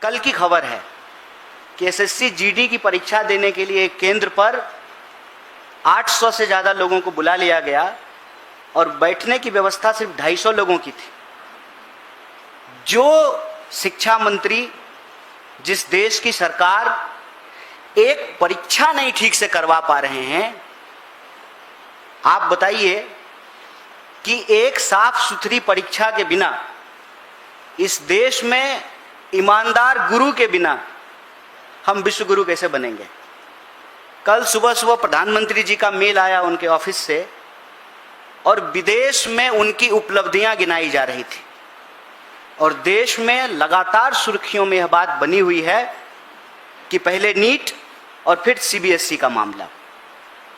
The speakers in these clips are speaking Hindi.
कल की खबर है कि एसएससी जीडी की परीक्षा देने के लिए एक केंद्र पर 800 से ज़्यादा लोगों को बुला लिया गया और बैठने की व्यवस्था सिर्फ 250 लोगों की थी। जो शिक्षा मंत्री, जिस देश की सरकार एक परीक्षा नहीं ठीक से करवा पा रहे हैं, आप बताइए कि एक साफ सुथरी परीक्षा के बिना, इस देश में ईमानदार गुरु के बिना हम विश्व गुरु कैसे बनेंगे। कल सुबह सुबह प्रधानमंत्री जी का मेल आया उनके ऑफिस से और विदेश में उनकी उपलब्धियां गिनाई जा रही थी और देश में लगातार सुर्खियों में यह बात बनी हुई है कि पहले नीट और फिर सीबीएसई का मामला।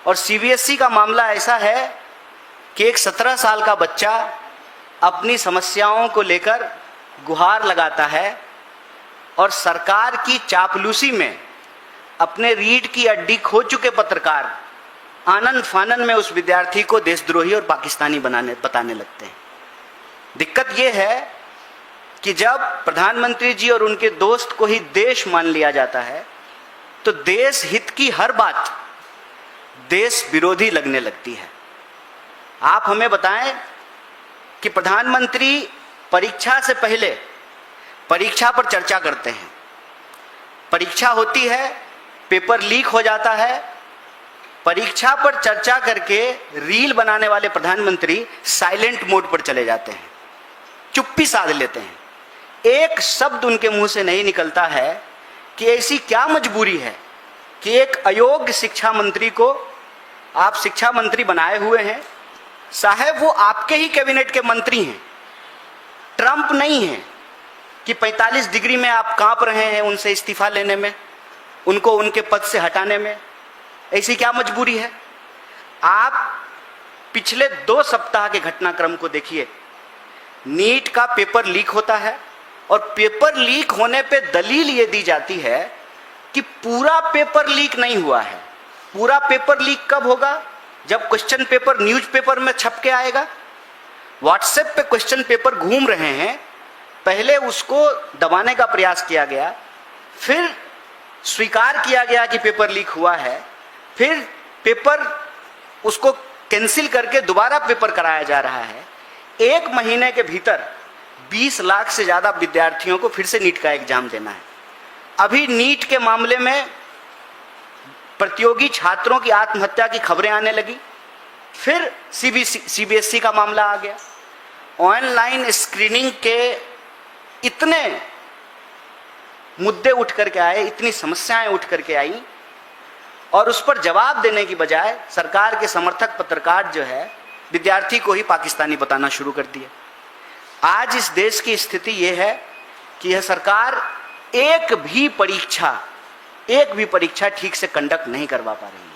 और सीबीएसई का मामला ऐसा है कि एक 17 साल का बच्चा अपनी समस्याओं को लेकर गुहार लगाता है और सरकार की चापलूसी में अपने रीढ़ की हड्डी खो चुके पत्रकार आनन फानन में उस विद्यार्थी को देशद्रोही और पाकिस्तानी बताने लगते हैं। दिक्कत यह है कि जब प्रधानमंत्री जी और उनके दोस्त को ही देश मान लिया जाता है तो देश हित की हर बात देश विरोधी लगने लगती है। आप हमें बताएं कि प्रधानमंत्री परीक्षा से पहले परीक्षा पर चर्चा करते हैं, परीक्षा होती है, पेपर लीक हो जाता है, परीक्षा पर चर्चा करके रील बनाने वाले प्रधानमंत्री साइलेंट मोड पर चले जाते हैं, चुप्पी साध लेते हैं। एक शब्द उनके मुंह से नहीं निकलता है कि ऐसी क्या मजबूरी है कि एक अयोग्य शिक्षा मंत्री को आप शिक्षा मंत्री बनाए हुए हैं। साहब, वो आपके ही कैबिनेट के मंत्री हैं, ट्रंप नहीं है कि 45 डिग्री में आप कांप रहे हैं उनसे इस्तीफा लेने में, उनको उनके पद से हटाने में। ऐसी क्या मजबूरी है? आप पिछले 2 सप्ताह के घटनाक्रम को देखिए। नीट का पेपर लीक होता है और पेपर लीक होने पे दलील ये दी जाती है कि पूरा पेपर लीक नहीं हुआ है। पूरा पेपर लीक कब होगा? जब क्वेश्चन पेपर न्यूज़पेपर में छप के आएगा। व्हाट्सएप पे क्वेश्चन पेपर घूम रहे हैं, पहले उसको दबाने का प्रयास किया गया, फिर स्वीकार किया गया कि पेपर लीक हुआ है, फिर पेपर उसको कैंसिल करके दोबारा पेपर कराया जा रहा है। 1 महीने के भीतर 20 लाख से ज़्यादा विद्यार्थियों को फिर से नीट का एग्जाम देना है। अभी नीट के मामले में प्रतियोगी छात्रों की आत्महत्या की खबरें आने लगी, फिर सीबीएसई का मामला आ गया। ऑनलाइन स्क्रीनिंग के इतने मुद्दे उठ करके आए, इतनी समस्याएं उठ करके आई और उस पर जवाब देने की बजाय सरकार के समर्थक पत्रकार जो है विद्यार्थी को ही पाकिस्तानी बताना शुरू कर दिया। आज इस देश की स्थिति यह है कि यह सरकार एक भी परीक्षा ठीक से कंडक्ट नहीं करवा पा रही है।